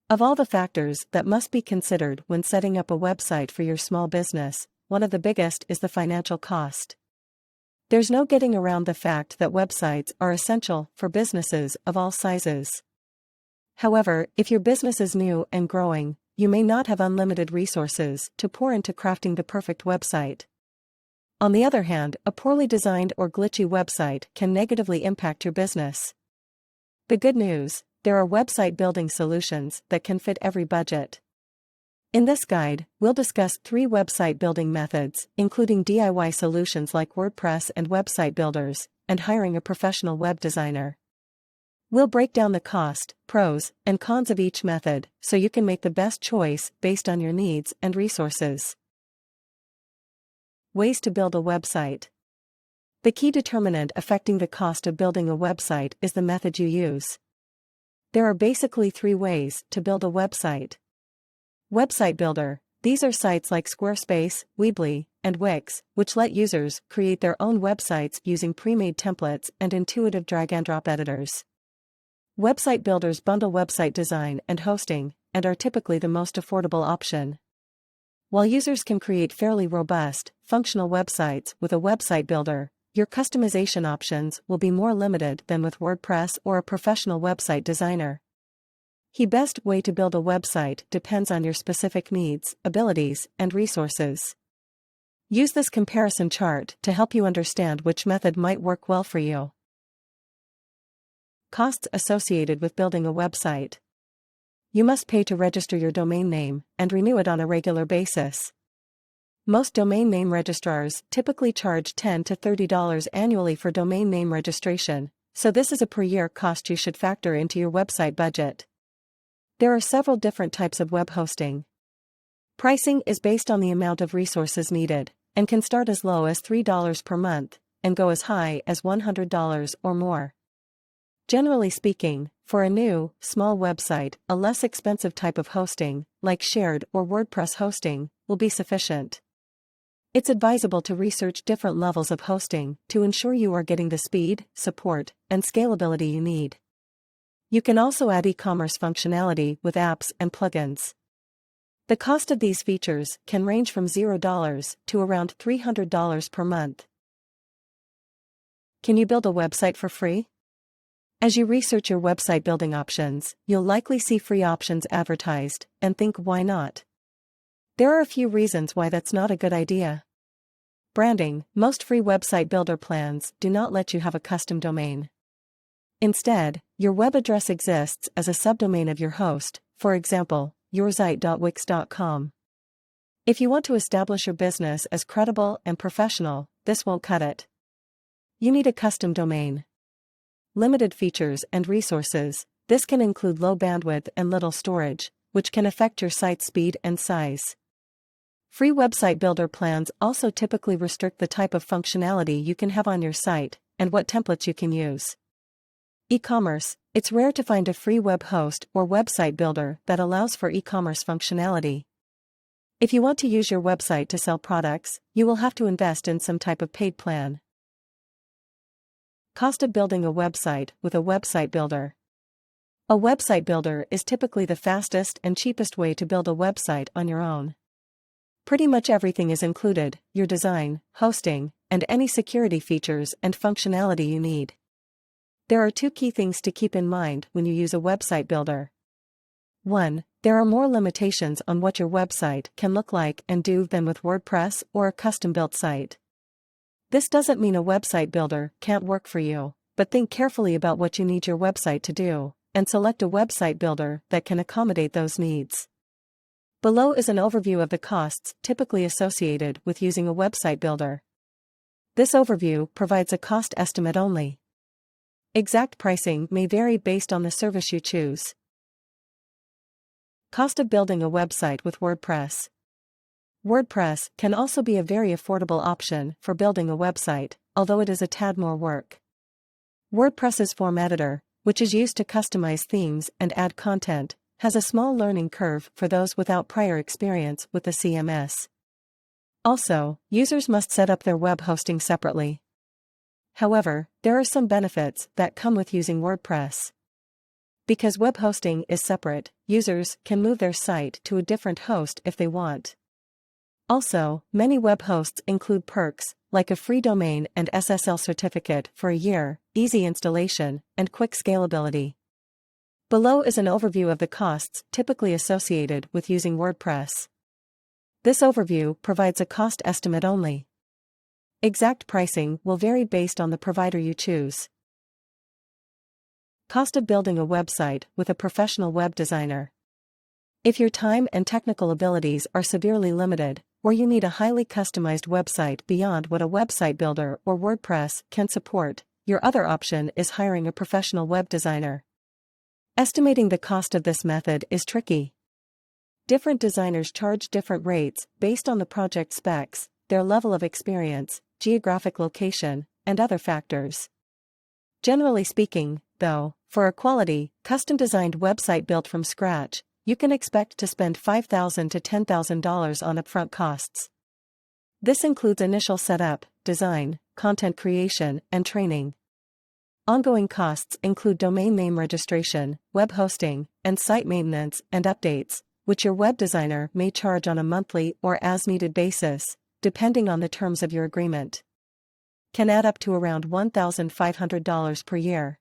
Of all the factors that must be considered when setting up a website for your small business, one of the biggest is the financial cost. There's no getting around the fact that websites are essential for businesses of all sizes. However, if your business is new and growing, you may not have unlimited resources to pour into crafting the perfect website. On the other hand, a poorly designed or glitchy website can negatively impact your business. The good news: there are website building solutions that can fit every budget. In this guide, we'll discuss 3 website building methods, including DIY solutions like WordPress and website builders, and hiring a professional web designer. We'll break down the cost, pros, and cons of each method so you can make the best choice based on your needs and resources. Ways to build a website. The key determinant affecting the cost of building a website is the method you use. There are basically 3 ways to build a website. Website builder. These are sites like Squarespace, Weebly, and Wix, which let users create their own websites using pre-made templates and intuitive drag-and-drop editors. Website builders bundle website design and hosting, and are typically the most affordable option. While users can create fairly robust, functional websites with a website builder, your customization options will be more limited than with WordPress or a professional website designer. The best way to build a website depends on your specific needs, abilities, and resources. Use this comparison chart to help you understand which method might work well for you. Costs associated with building a website. You must pay to register your domain name and renew it on a regular basis. Most domain name registrars typically charge $10 to $30 annually for domain name registration, so this is a per-year cost you should factor into your website budget. There are several different types of web hosting. Pricing is based on the amount of resources needed, and can start as low as $3 per month, and go as high as $100 or more. Generally speaking, for a new, small website, a less expensive type of hosting, like shared or WordPress hosting, will be sufficient. It's advisable to research different levels of hosting to ensure you are getting the speed, support, and scalability you need. You can also add e-commerce functionality with apps and plugins. The cost of these features can range from $0 to around $300 per month. Can you build a website for free? As you research your website building options, you'll likely see free options advertised, and think, why not? There are a few reasons why that's not a good idea. Branding. Most free website builder plans do not let you have a custom domain. Instead, your web address exists as a subdomain of your host, for example, yoursite.wix.com. If you want to establish your business as credible and professional, this won't cut it. You need a custom domain. Limited features and resources. This can include low bandwidth and little storage, which can affect your site's speed and size. Free website builder plans also typically restrict the type of functionality you can have on your site, and what templates you can use. E-commerce. It's rare to find a free web host or website builder that allows for e-commerce functionality. If you want to use your website to sell products, you will have to invest in some type of paid plan. Cost of building a website with a website builder. A website builder is typically the fastest and cheapest way to build a website on your own. Pretty much everything is included: your design, hosting, and any security features and functionality you need. There are 2 key things to keep in mind when you use a website builder. 1. There are more limitations on what your website can look like and do than with WordPress or a custom-built site. This doesn't mean a website builder can't work for you, but think carefully about what you need your website to do, and select a website builder that can accommodate those needs. Below is an overview of the costs typically associated with using a website builder. This overview provides a cost estimate only. Exact pricing may vary based on the service you choose. Cost of building a website with WordPress. WordPress can also be a very affordable option for building a website, although it is a tad more work. WordPress's form editor, which is used to customize themes and add content, has a small learning curve for those without prior experience with the CMS. Also, users must set up their web hosting separately. However, there are some benefits that come with using WordPress. Because web hosting is separate, users can move their site to a different host if they want. Also, many web hosts include perks, like a free domain and SSL certificate for a year, easy installation, and quick scalability. Below is an overview of the costs typically associated with using WordPress. This overview provides a cost estimate only. Exact pricing will vary based on the provider you choose. Cost of building a website with a professional web designer. If your time and technical abilities are severely limited, or you need a highly customized website beyond what a website builder or WordPress can support, your other option is hiring a professional web designer. Estimating the cost of this method is tricky. Different designers charge different rates based on the project specs, their level of experience, geographic location, and other factors. Generally speaking, though, for a quality, custom-designed website built from scratch, you can expect to spend $5,000 to $10,000 on upfront costs. This includes initial setup, design, content creation, and training. Ongoing costs include domain name registration, web hosting, and site maintenance and updates, which your web designer may charge on a monthly or as-needed basis, depending on the terms of your agreement. Can add up to around $1,500 per year.